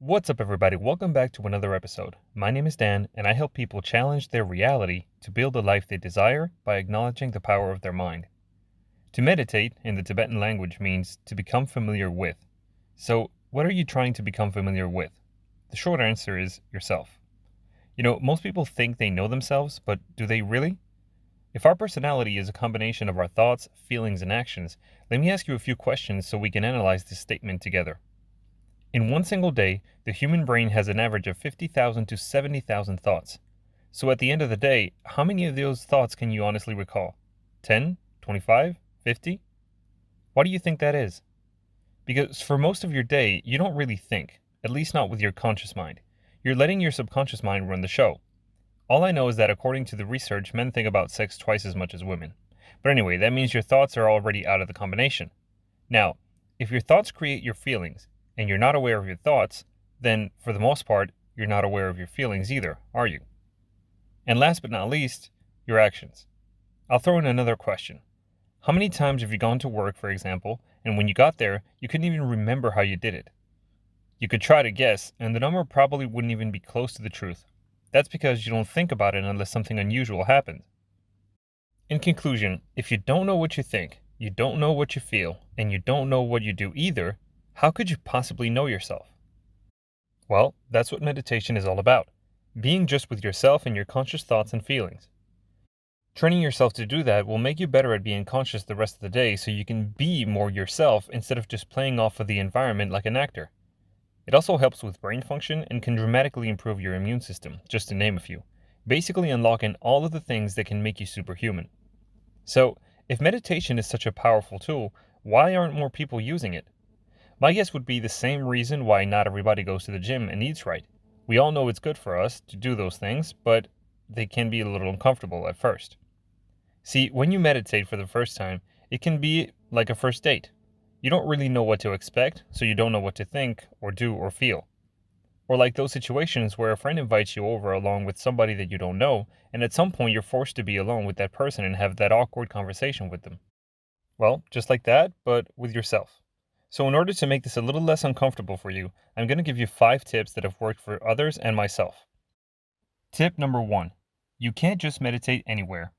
What's up, everybody? Welcome back to another episode. My name is Dan, and I help people challenge their reality to build the life they desire by acknowledging the power of their mind. To meditate in the Tibetan language means to become familiar with. So, what are you trying to become familiar with? The short answer is yourself. Most people think they know themselves, but do they really? If our personality is a combination of our thoughts, feelings, and actions, let me ask you a few questions so we can analyze this statement together. In one single day, the human brain has an average of 50,000 to 70,000 thoughts. So at the end of the day, how many of those thoughts can you honestly recall? 10, 25, 50? Why do you think that is? Because for most of your day, you don't really think, at least not with your conscious mind. You're letting your subconscious mind run the show. All I know is that according to the research, men think about sex twice as much as women. But anyway, that means your thoughts are already out of the combination. Now, if your thoughts create your feelings, and you're not aware of your thoughts, then for the most part, you're not aware of your feelings either, are you? And last but not least, your actions. I'll throw in another question. How many times have you gone to work, for example, and when you got there, you couldn't even remember how you did it? You could try to guess, and the number probably wouldn't even be close to the truth. That's because you don't think about it unless something unusual happens. In conclusion, if you don't know what you think, you don't know what you feel, and you don't know what you do either, how could you possibly know yourself? Well, that's what meditation is all about. Being just with yourself and your conscious thoughts and feelings. Training yourself to do that will make you better at being conscious the rest of the day so you can be more yourself instead of just playing off of the environment like an actor. It also helps with brain function and can dramatically improve your immune system, just to name a few, basically unlocking all of the things that can make you superhuman. So, if meditation is such a powerful tool, why aren't more people using it? My guess would be the same reason why not everybody goes to the gym and eats right. We all know it's good for us to do those things, but they can be a little uncomfortable at first. See, when you meditate for the first time, it can be like a first date. You don't really know what to expect, so you don't know what to think, or do, or feel. Or like those situations where a friend invites you over along with somebody that you don't know, and at some point you're forced to be alone with that person and have that awkward conversation with them. Well, just like that, but with yourself. So in order to make this a little less uncomfortable for you, I'm going to give you 5 tips that have worked for others and myself. Tip number 1. You can't just meditate anywhere.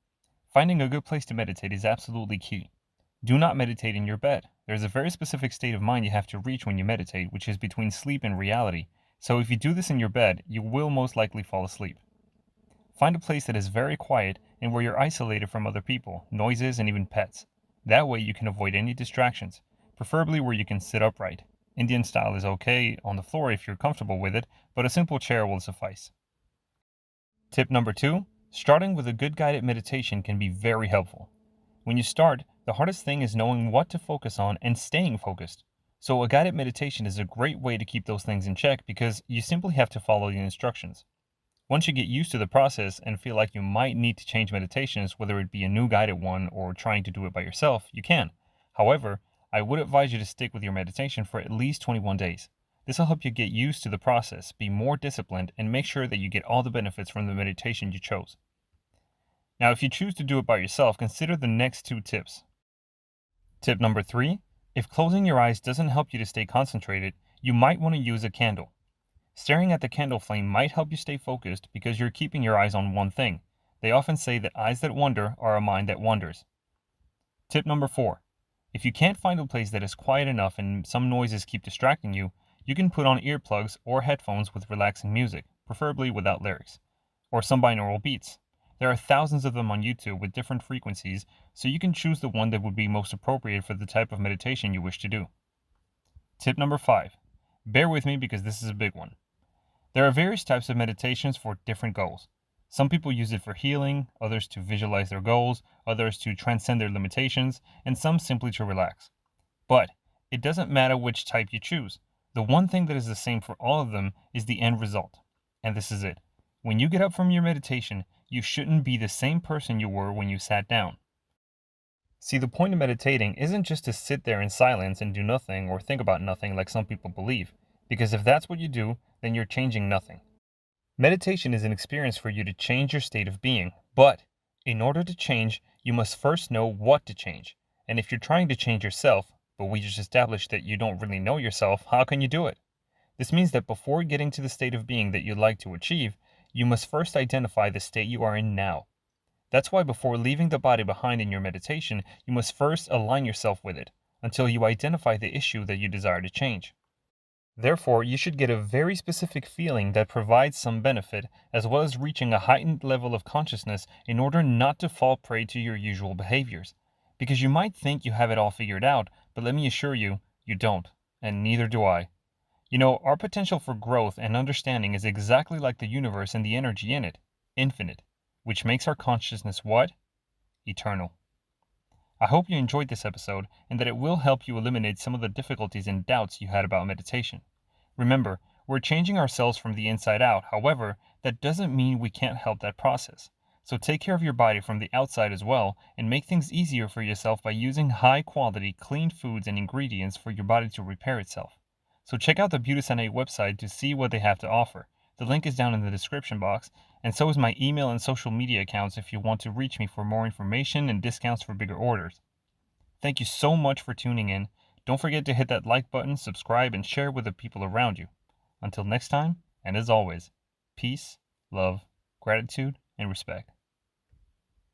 Finding a good place to meditate is absolutely key. Do not meditate in your bed. There's a very specific state of mind you have to reach when you meditate, which is between sleep and reality. So if you do this in your bed, you will most likely fall asleep. Find a place that is very quiet and where you're isolated from other people, noises, and even pets. That way you can avoid any distractions, preferably where you can sit upright. Indian style is okay on the floor if you're comfortable with it, but a simple chair will suffice. Tip number 2, starting with a good guided meditation can be very helpful. When you start, the hardest thing is knowing what to focus on and staying focused. So a guided meditation is a great way to keep those things in check because you simply have to follow the instructions. Once you get used to the process and feel like you might need to change meditations, whether it be a new guided one or trying to do it by yourself, you can. However, I would advise you to stick with your meditation for at least 21 days. This will help you get used to the process, be more disciplined, and make sure that you get all the benefits from the meditation you chose. Now, if you choose to do it by yourself, consider the next 2 tips. Tip number 3, if closing your eyes doesn't help you to stay concentrated, you might want to use a candle. Staring at the candle flame might help you stay focused because you're keeping your eyes on one thing. They often say that eyes that wonder are a mind that wonders. Tip number 4. If you can't find a place that is quiet enough and some noises keep distracting you, you can put on earplugs or headphones with relaxing music, preferably without lyrics, or some binaural beats. There are thousands of them on YouTube with different frequencies, so you can choose the one that would be most appropriate for the type of meditation you wish to do. Tip number 5. Bear with me because this is a big one. There are various types of meditations for different goals. Some people use it for healing, others to visualize their goals, others to transcend their limitations, and some simply to relax. But it doesn't matter which type you choose. The one thing that is the same for all of them is the end result. And this is it. When you get up from your meditation, you shouldn't be the same person you were when you sat down. See, the point of meditating isn't just to sit there in silence and do nothing or think about nothing like some people believe, because if that's what you do, then you're changing nothing. Meditation is an experience for you to change your state of being, but in order to change, you must first know what to change. And if you're trying to change yourself, but we just established that you don't really know yourself, how can you do it? This means that before getting to the state of being that you'd like to achieve, you must first identify the state you are in now. That's why before leaving the body behind in your meditation, you must first align yourself with it until you identify the issue that you desire to change. Therefore, you should get a very specific feeling that provides some benefit, as well as reaching a heightened level of consciousness in order not to fall prey to your usual behaviors. Because you might think you have it all figured out, but let me assure you, you don't, and neither do I. Our potential for growth and understanding is exactly like the universe and the energy in it, infinite, which makes our consciousness what? Eternal. I hope you enjoyed this episode and that it will help you eliminate some of the difficulties and doubts you had about meditation. Remember, we're changing ourselves from the inside out. However, that doesn't mean we can't help that process. So take care of your body from the outside as well and make things easier for yourself by using high quality, clean foods and ingredients for your body to repair itself. So check out the Beauty8 website to see what they have to offer. The link is down in the description box, and so is my email and social media accounts if you want to reach me for more information and discounts for bigger orders. Thank you so much for tuning in. Don't forget to hit that like button, subscribe, and share with the people around you. Until next time, and as always, peace, love, gratitude, and respect.